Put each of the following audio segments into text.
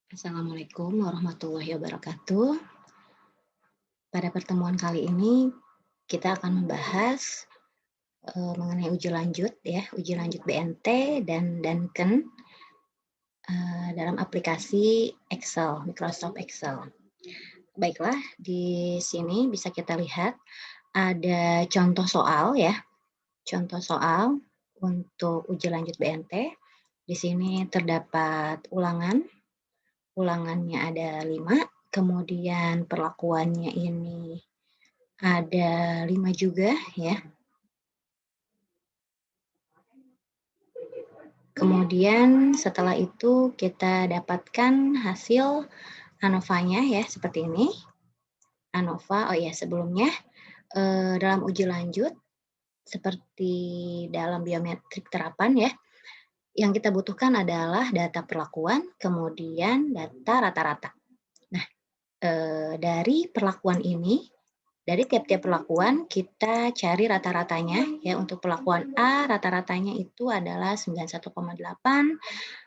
Assalamualaikum warahmatullahi wabarakatuh. Pada pertemuan kali ini kita akan membahas mengenai uji lanjut ya, uji lanjut BNT dan Duncan dalam aplikasi Excel, Microsoft Excel. Baiklah, di sini bisa kita lihat ada contoh soal ya, contoh soal untuk uji lanjut BNT. Di sini terdapat ulangan, ulangannya ada 5, kemudian perlakuannya ini ada 5 juga ya. Kemudian setelah itu kita dapatkan hasil ANOVA-nya ya seperti ini. ANOVA, oh ya sebelumnya dalam uji lanjut seperti dalam biometrik terapan ya, yang kita butuhkan adalah data perlakuan, kemudian data rata-rata. Nah, dari perlakuan ini, dari tiap-tiap perlakuan kita cari rata-ratanya ya. Untuk perlakuan A rata-ratanya itu adalah 91,8,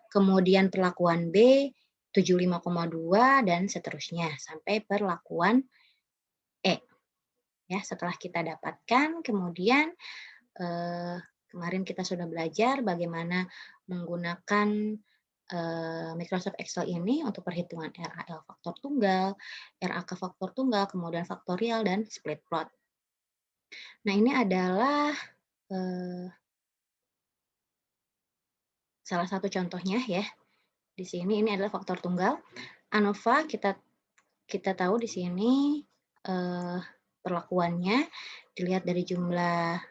kemudian perlakuan B 75,2 dan seterusnya sampai perlakuan E. Ya, setelah kita dapatkan kemudian kemarin kita sudah belajar bagaimana menggunakan Microsoft Excel ini untuk perhitungan RAL faktor tunggal, RAK faktor tunggal, kemudian faktorial dan split plot. Nah, ini adalah salah satu contohnya ya. Di sini ini adalah faktor tunggal. ANOVA kita tahu di sini perlakuannya dilihat dari jumlah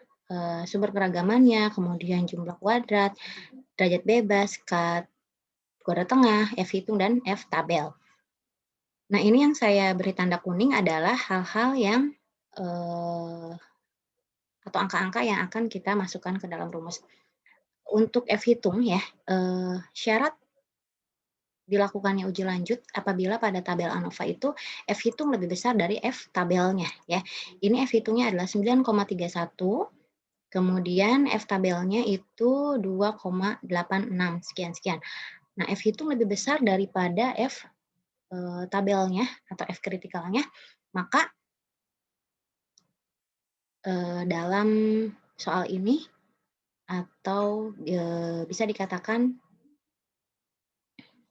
sumber keragamannya, kemudian jumlah kuadrat, derajat bebas, cut kuadrat tengah, F hitung, dan F tabel. Nah, ini yang saya beri tanda kuning adalah hal-hal yang atau angka-angka yang akan kita masukkan ke dalam rumus. Untuk F hitung ya, syarat dilakukannya uji lanjut apabila pada tabel ANOVA itu F hitung lebih besar dari F tabelnya ya. Ini F hitungnya adalah 9,31, kemudian F tabelnya itu 2,86 sekian-sekian. Nah, F hitung lebih besar daripada F tabelnya atau F kritikalnya, maka dalam soal ini atau bisa dikatakan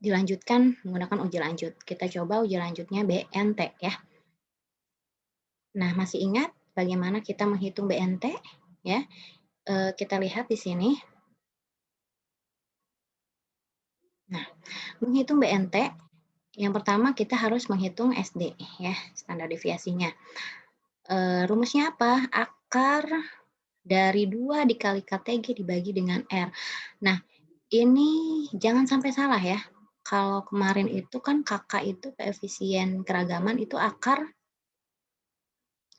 dilanjutkan menggunakan uji lanjut. Kita coba uji lanjutnya BNT ya. Nah, masih ingat bagaimana kita menghitung BNT ya? Kita lihat di sini. Nah, menghitung BNT yang pertama kita harus menghitung SD ya, standar deviasinya. Rumusnya apa? Akar dari 2 dikali KTG dibagi dengan R. Nah, ini jangan sampai salah ya. Kalau kemarin itu kan KK itu koefisien keragaman itu akar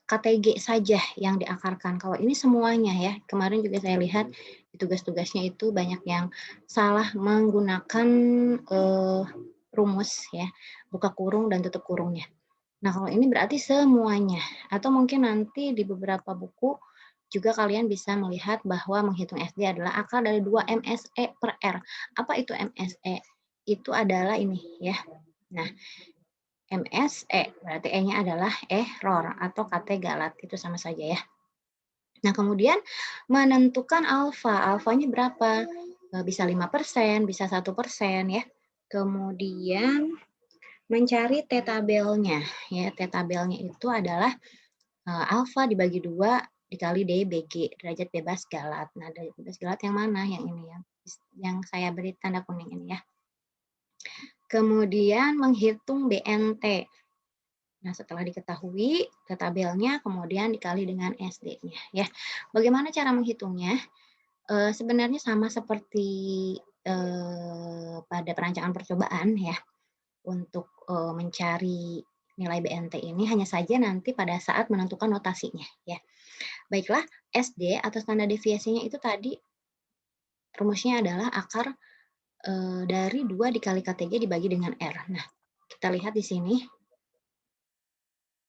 KTG saja yang diakarkan. Kalau ini semuanya ya. Kemarin juga saya lihat di tugas-tugasnya itu banyak yang salah menggunakan rumus ya, buka kurung dan tutup kurungnya. Nah, kalau ini berarti semuanya. Atau mungkin nanti di beberapa buku juga kalian bisa melihat bahwa menghitung SD adalah akar dari 2 MSE per R. Apa itu MSE? Itu adalah ini ya. Nah, MSE berarti E-nya adalah error atau KT galat. Itu sama saja ya. Nah, kemudian menentukan alfa. Alfanya berapa? Bisa 5%, bisa 1% ya. Kemudian mencari T tabelnya ya. T tabelnya itu adalah alfa dibagi 2 dikali DBG, derajat bebas galat. Nah, derajat bebas galat yang mana? Yang ini yang saya beri tanda kuning ini ya. Kemudian menghitung BNT. Nah, setelah diketahui T tabelnya, kemudian dikali dengan SD-nya ya. Bagaimana cara menghitungnya? Sebenarnya sama seperti pada perancangan percobaan ya. Untuk mencari nilai BNT ini hanya saja nanti pada saat menentukan notasinya ya. Baiklah, SD atau standar deviasinya itu tadi rumusnya adalah akar dari 2 dikali KTG dibagi dengan R. Nah, kita lihat di sini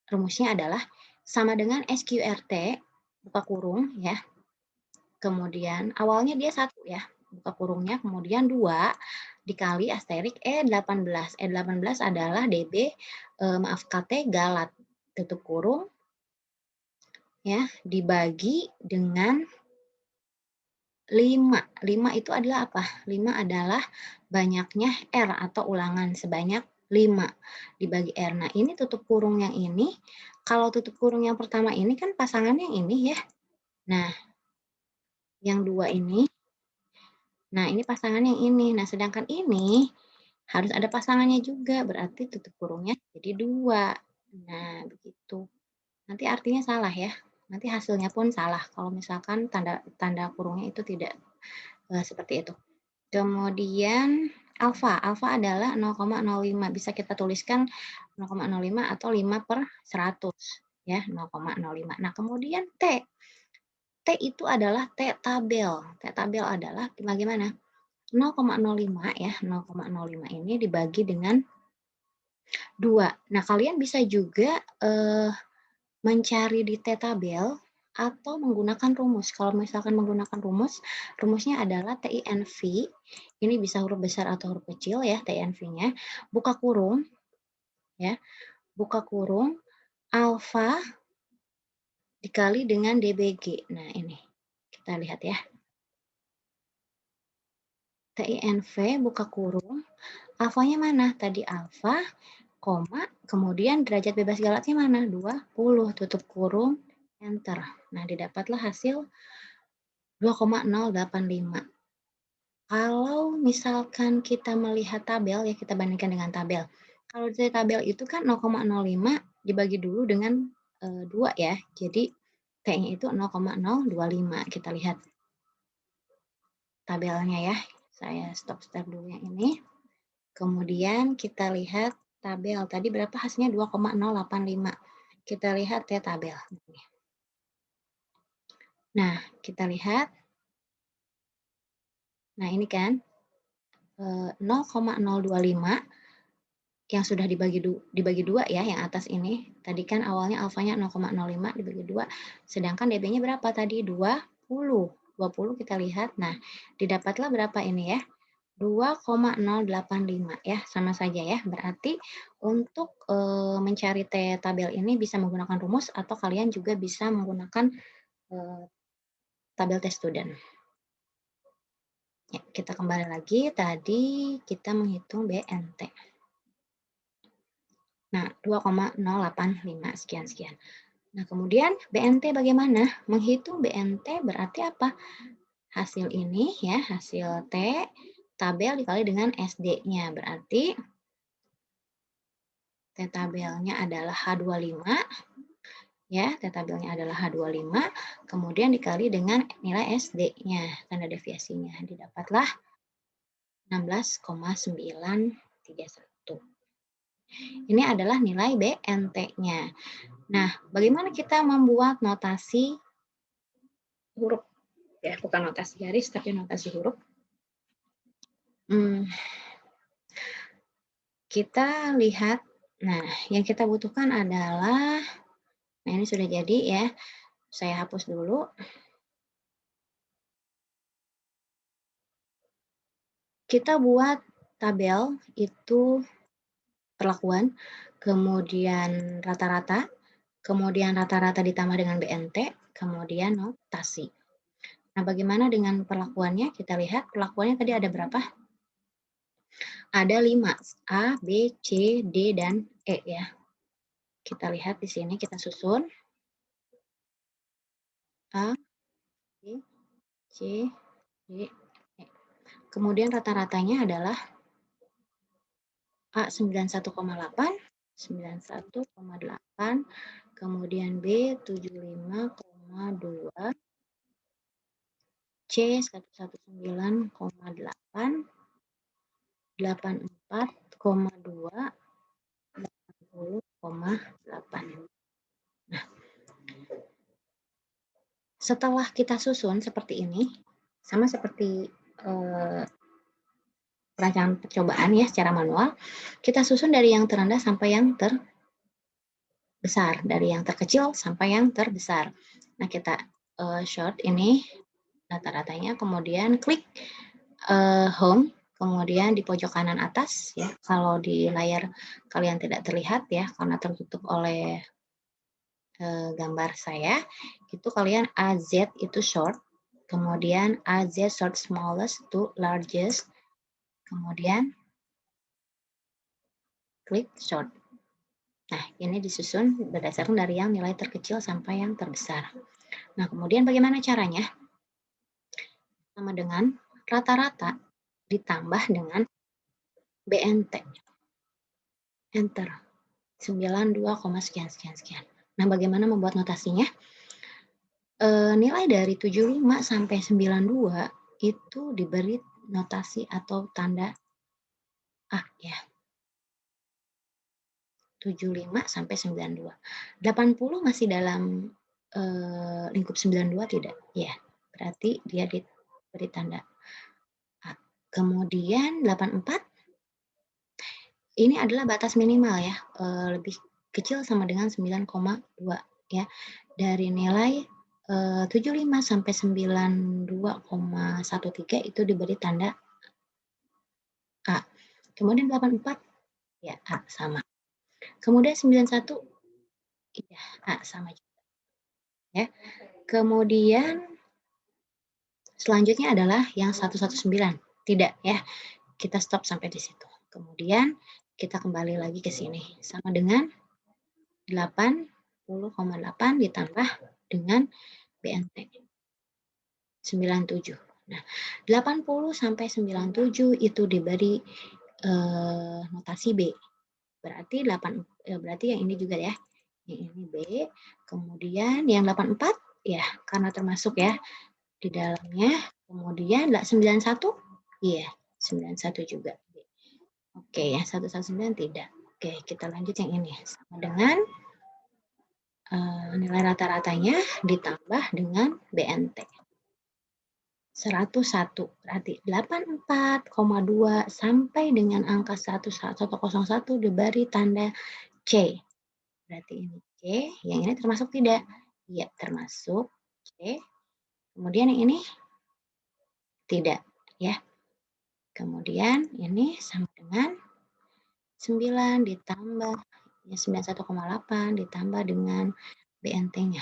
rumusnya adalah sama dengan SQRT buka kurung ya. Kemudian awalnya dia 1 ya, buka kurungnya, kemudian 2 dikali asterik E18. E18 adalah DB, KT Galat, tutup kurung, ya, dibagi dengan 5. 5 itu adalah apa? 5 adalah banyaknya R atau ulangan sebanyak 5 dibagi R. Nah, ini tutup kurung yang ini, kalau tutup kurung yang pertama ini kan pasangannya yang ini ya. Nah, yang 2 ini, nah ini pasangan yang ini. Nah, sedangkan ini harus ada pasangannya juga, berarti tutup kurungnya jadi 2. Nah, begitu. Nanti artinya salah ya. Nanti hasilnya pun salah kalau misalkan tanda kurungnya itu tidak seperti itu. Kemudian alfa adalah 0,05. Bisa kita tuliskan 0,05 atau 5/100 ya, 0,05. Nah, kemudian T. T itu adalah T tabel. T tabel adalah bagaimana? 0,05 ya, 0,05 ini dibagi dengan 2. Nah, kalian bisa juga mencari di T tabel atau menggunakan rumus. Kalau misalkan menggunakan rumus, rumusnya adalah TINV. Ini bisa huruf besar atau huruf kecil ya, TINV-nya. Buka kurung, ya, buka kurung, alfa dikali dengan DBG. Nah, ini kita lihat ya. TINV buka kurung, alfanya mana? Tadi alfa, koma, kemudian derajat bebas galatnya mana? 20, tutup kurung, enter. Nah, didapatlah hasil 2,085. Kalau misalkan kita melihat tabel, ya kita bandingkan dengan tabel. Kalau di tabel itu kan 0,05 dibagi dulu dengan 2 ya. Jadi T-nya itu 0,025. Kita lihat tabelnya ya. Saya stop dulu yang ini. Kemudian kita lihat tabel. Tadi berapa hasilnya? 2,085. Kita lihat ya tabel. Nah, kita lihat. Nah, ini kan 0,025 yang sudah dibagi 2 ya, yang atas ini. Tadi kan awalnya alfanya 0,05 dibagi 2. Sedangkan DB-nya berapa tadi? 20. 20 kita lihat. Nah, didapatlah berapa ini ya? 2,085 ya, sama saja ya. Berarti untuk mencari T tabel ini bisa menggunakan rumus atau kalian juga bisa menggunakan tabel T student. Ya, kita kembali lagi. Tadi kita menghitung BNT. Nah, 2,085 sekian-sekian. Nah, kemudian BNT bagaimana? Menghitung BNT berarti apa? Hasil ini ya, hasil T tabel dikali dengan SD-nya. Berarti T tabelnya adalah H25 ya, T tabelnya adalah H25, kemudian dikali dengan nilai SD-nya, tanda deviasinya. Didapatlah 16,931. Ini adalah nilai BNT-nya. Nah, bagaimana kita membuat notasi huruf? Ya, bukan notasi garis, tapi notasi huruf. Kita lihat, nah, yang kita butuhkan adalah, nah ini sudah jadi ya, saya hapus dulu. Kita buat tabel itu perlakuan, kemudian rata-rata, kemudian rata-rata ditambah dengan BNT, kemudian notasi. Nah, bagaimana dengan perlakuannya? Kita lihat perlakuannya tadi ada berapa? Ada 5, A, B, C, D, dan E ya. Kita lihat di sini, kita susun. A, B, C, D, E. Kemudian rata-ratanya adalah A 91,8, 91,8, kemudian B 75,2, C 119,8, 84,2, 80,8. Nah, setelah kita susun seperti ini, sama seperti perancangan percobaan ya secara manual, kita susun dari yang terendah sampai yang terbesar, dari yang terkecil sampai yang terbesar. Nah, kita short ini rata-ratanya, kemudian klik home, kemudian di pojok kanan atas ya, kalau di layar kalian tidak terlihat ya karena tertutup oleh gambar saya, itu kalian AZ itu short, kemudian AZ short smallest to largest, kemudian klik short. Nah, ini disusun berdasarkan dari yang nilai terkecil sampai yang terbesar. Nah, kemudian bagaimana caranya? Sama dengan rata-rata ditambah dengan BNT. Enter. 92, sekian, sekian, sekian. Nah, bagaimana membuat notasinya? Nilai dari 75 sampai 92 itu diberi notasi atau tanda A ya. 75 sampai 92. 80 masih dalam lingkup 92 tidak? Ya, berarti dia diberi tanda A. Kemudian 84 ini adalah batas minimal ya, lebih kecil sama dengan 9,2 ya. Dari nilai 75 sampai 92,13 itu diberi tanda A. Kemudian 84 ya A sama. Kemudian 91 iya A sama juga ya. Kemudian selanjutnya adalah yang 119. Tidak ya. Kita stop sampai di situ. Kemudian kita kembali lagi ke sini sama dengan 80,8 ditambah dengan BNT 97. Nah, 80 sampai 97 itu diberi notasi B. Berarti berarti yang ini juga ya. Yang ini B. Kemudian yang 84 ya karena termasuk ya di dalamnya. Kemudian 91 iya 91 juga. Oke, yang 119 tidak. Oke, kita lanjut yang ini sama dengan nilai rata-ratanya ditambah dengan BNT. 101, berarti 84,2 sampai dengan angka 101 diberi tanda C. Berarti ini C, yang ini termasuk tidak? Iya, termasuk C. Kemudian yang ini tidak, ya. Kemudian ini sama dengan 9 ditambah ya 91,8 ditambah dengan BNT-nya.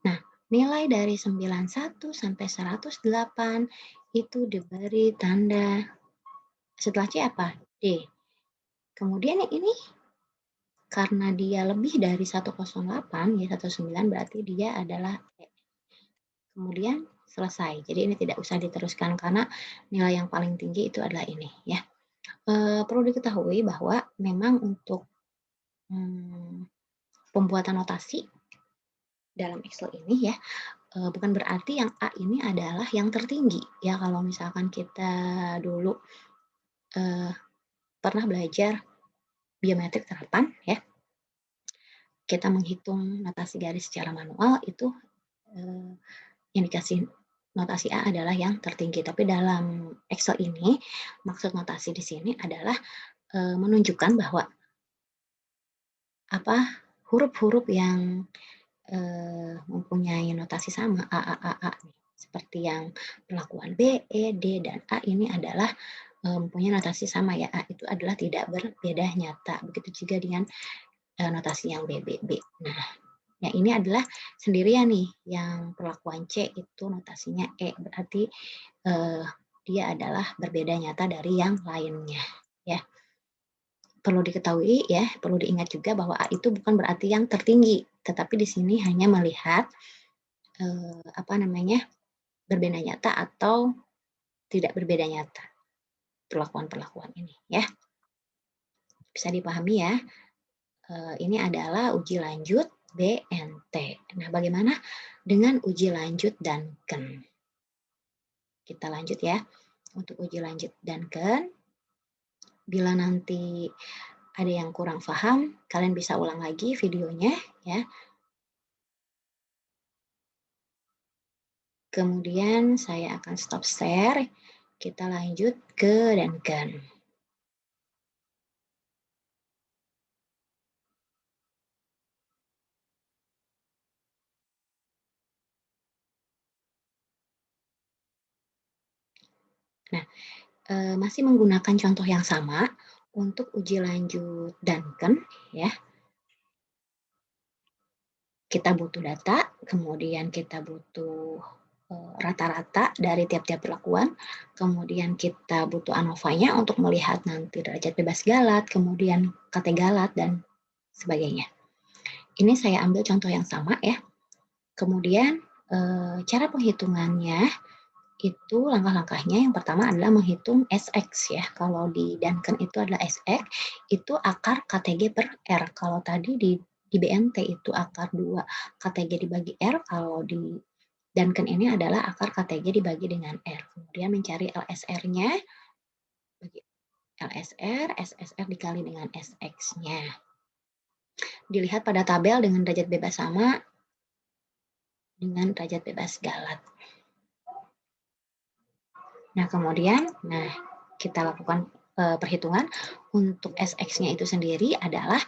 Nah, nilai dari 91 sampai 108 itu diberi tanda setelah C apa? D. Kemudian yang ini karena dia lebih dari 108 ya 19 berarti dia adalah E. Kemudian selesai. Jadi ini tidak usah diteruskan karena nilai yang paling tinggi itu adalah ini ya. Perlu diketahui bahwa memang untuk pembuatan notasi dalam Excel ini ya bukan berarti yang A ini adalah yang tertinggi ya kalau misalkan kita dulu pernah belajar biometrik terapan ya kita menghitung notasi garis secara manual itu indikasi notasi A adalah yang tertinggi tapi dalam Excel ini maksud notasi di sini adalah menunjukkan bahwa huruf-huruf yang mempunyai notasi sama A nih. Seperti yang perlakuan B, E, D, dan A ini adalah mempunyai notasi sama ya. A itu adalah tidak berbeda nyata. Begitu juga dengan notasi yang B, B, B. Nah, yang ini adalah sendirian nih. Yang perlakuan C itu notasinya E. Berarti dia adalah berbeda nyata dari yang lainnya. Ya. Perlu diketahui ya, perlu diingat juga bahwa A itu bukan berarti yang tertinggi, tetapi di sini hanya melihat berbeda nyata atau tidak berbeda nyata perlakuan-perlakuan ini ya. Bisa dipahami ya. Ini adalah uji lanjut BNT. Nah, bagaimana dengan uji lanjut Duncan? Kita lanjut ya. Untuk uji lanjut Duncan, bila nanti ada yang kurang paham, kalian bisa ulang lagi videonya ya. Kemudian saya akan stop share. Kita lanjut ke Duncan. Nah, masih menggunakan contoh yang sama untuk uji lanjut Duncan ya. Kita butuh data, kemudian kita butuh rata-rata dari tiap-tiap perlakuan, kemudian kita butuh ANOVA-nya untuk melihat nanti derajat bebas galat, kemudian KT galat, dan sebagainya. Ini saya ambil contoh yang sama ya. Kemudian cara penghitungannya itu langkah-langkahnya yang pertama adalah menghitung SX ya. Kalau di Duncan itu adalah SX, itu akar KTG per R. Kalau tadi di BNT itu akar 2 KTG dibagi R, kalau di Duncan ini adalah akar KTG dibagi dengan R. Kemudian mencari LSR-nya, LSR, SSR dikali dengan SX-nya. Dilihat pada tabel dengan derajat bebas sama dengan derajat bebas galat. Nah, kemudian kita lakukan perhitungan untuk SX-nya itu sendiri adalah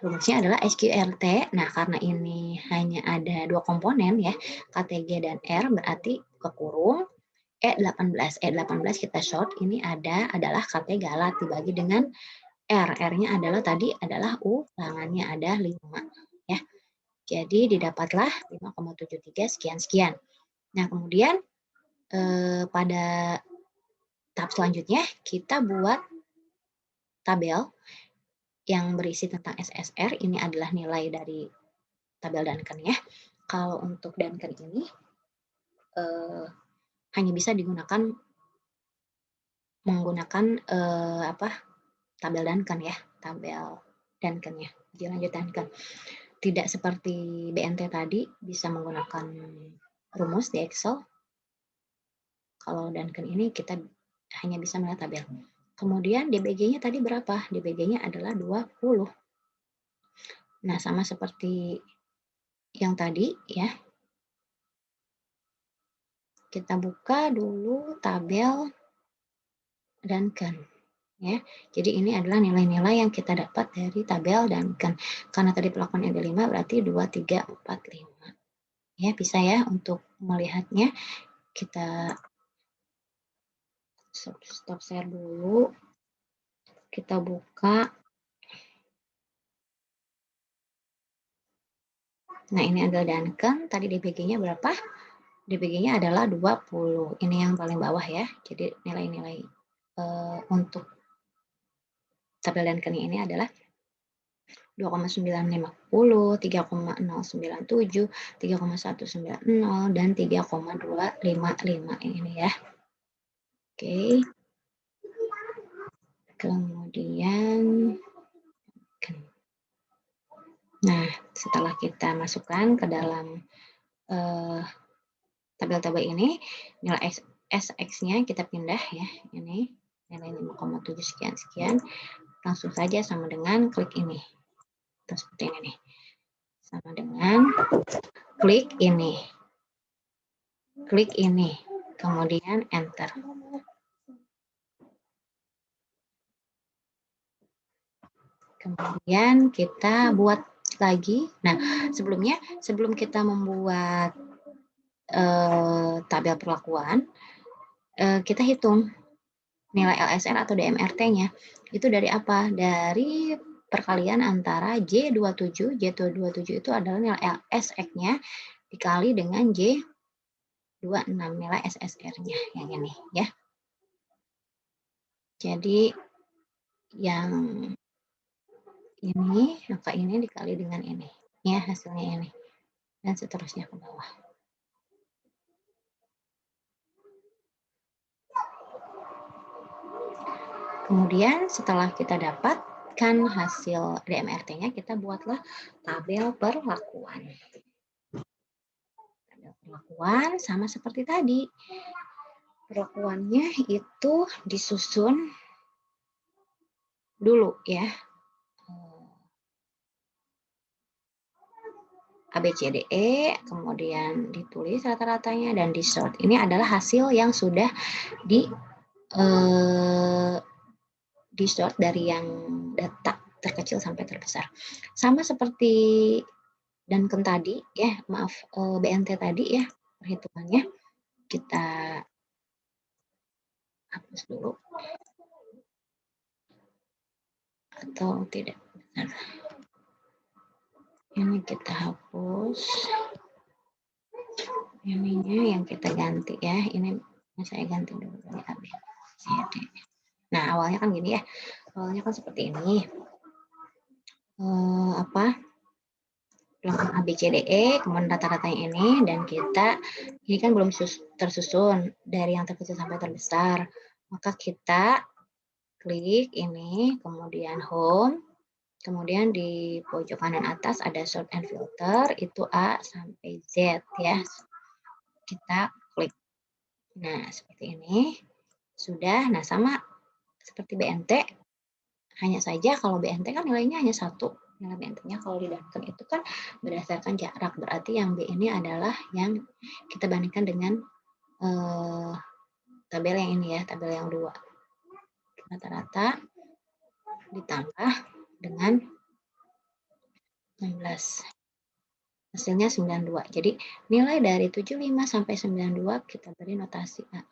rumusnya adalah SQRT. Nah, karena ini hanya ada 2 komponen ya, KTG dan R, berarti kekurung E18. E18 kita short, ini adalah KT galat dibagi dengan R. R-nya adalah tadi adalah ulangannya ada 5 ya. Jadi didapatlah 5,73 sekian-sekian. Nah, kemudian pada tahap selanjutnya kita buat tabel yang berisi tentang SSR. Ini adalah nilai dari tabel Duncan ya. Kalau untuk Duncan ini hanya bisa digunakan menggunakan tabel Duncan ya, tabel Duncan ya, uji lanjut Duncan. Tidak seperti BNT tadi bisa menggunakan rumus di Excel. Kalau Duncan ini kita hanya bisa melihat tabel. Kemudian DBG-nya tadi berapa? DBG-nya adalah 20. Nah, sama seperti yang tadi ya. Kita buka dulu tabel Duncan ya. Jadi ini adalah nilai-nilai yang kita dapat dari tabel Duncan. Karena tadi perlakuan ada 5 berarti 2, 3, 4, 5. Ya, bisa ya untuk melihatnya. Kita stop share dulu. Kita buka. Nah, ini adalah Duncan. Tadi DBG-nya berapa? DBG-nya adalah 20. Ini yang paling bawah ya. Jadi nilai-nilai untuk tabel Duncan ini adalah 2,950, 3,097, 3,190, dan 3,255 ini ya. Oke. Kemudian, nah setelah kita masukkan ke dalam tabel-tabel ini, nilai SX-nya kita pindah ya, ini nilai 5,7 sekian-sekian, langsung saja sama dengan klik ini. Terus seperti ini nih. Sama dengan klik ini. Klik ini. Kemudian enter. Kemudian kita buat lagi. Nah, sebelum kita membuat tabel perlakuan, kita hitung nilai LSR atau DMRT-nya. Itu dari apa? Dari perkalian antara J27. J27 itu adalah nilai SX-nya dikali dengan J26, nilai SSR-nya yang ini ya. Jadi yang ini, angka ini dikali dengan ini. Ya, hasilnya ini. Dan seterusnya ke bawah. Kemudian setelah kita dapatkan hasil DMRT-nya, kita buatlah tabel perlakuan. Tabel perlakuan sama seperti tadi. Perlakuannya itu disusun dulu ya. ABCDE, kemudian ditulis rata-ratanya dan di sort. Ini adalah hasil yang sudah di sort dari yang data terkecil sampai terbesar. Sama seperti Duncan tadi ya, maaf BNT tadi ya, perhitungannya kita hapus dulu. Atau tidak. Bentar. Ini kita hapus. Ininya yang kita ganti ya. Ini saya ganti dulu dari A, B, C, D. Nah, awalnya kan gini ya. Awalnya kan seperti ini. Ulangan A, B, C, D, E, kemudian rata-ratanya ini, dan kita, ini kan belum tersusun dari yang terkecil sampai terbesar. Maka kita klik ini, kemudian home, kemudian di pojok kanan atas ada sort and filter, itu A sampai Z ya. Kita klik. Nah, seperti ini. Sudah, nah sama seperti BNT, hanya saja kalau BNT kan nilainya hanya 1. Nilai BNT-nya kalau didapatkan itu kan berdasarkan jarak. Berarti yang B ini adalah yang kita bandingkan dengan tabel yang ini ya, tabel yang 2. Rata-rata ditambah dengan 16. Hasilnya 92. Jadi nilai dari 75 sampai 92 kita beri notasi A.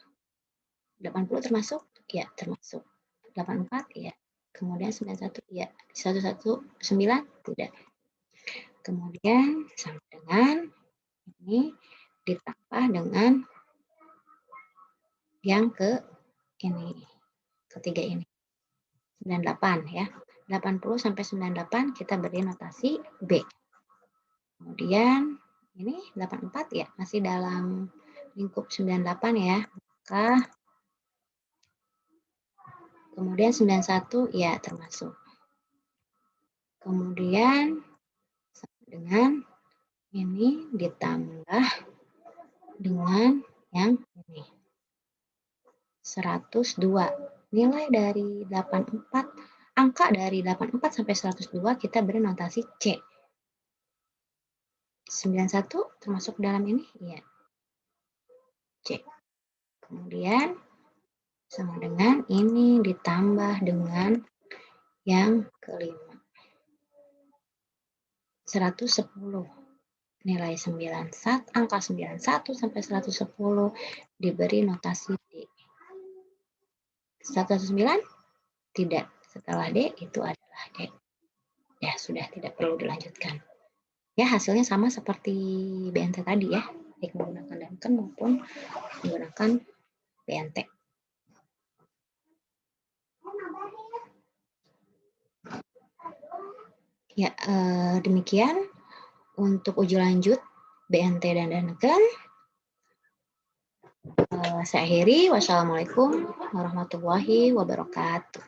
80 termasuk? Ya, termasuk. 84? Ya. Kemudian 91? Ya. 119? Tidak. Kemudian sama dengan ini ditambah dengan yang ini, ketiga ini. 98 ya. 80 sampai 98 kita beri notasi B. Kemudian ini 84 ya, masih dalam lingkup 98 ya. Maka kemudian 91 ya termasuk. Kemudian dengan ini ditambah dengan yang ini. 102. Nilai dari 84, angka dari 84 sampai 102 kita beri notasi C. 91 termasuk dalam ini? Iya. C. Kemudian sama dengan ini ditambah dengan yang kelima. 110. Nilai 91, angka 91 sampai 110 diberi notasi D. 109? Tidak. Setelah D itu adalah D. Ya, sudah tidak perlu dilanjutkan. Ya, hasilnya sama seperti BNT tadi ya, baik menggunakan Duncan maupun menggunakan BNT. Ya, demikian untuk uji lanjut BNT dan Duncan. Saya akhiri. Wassalamualaikum warahmatullahi wabarakatuh.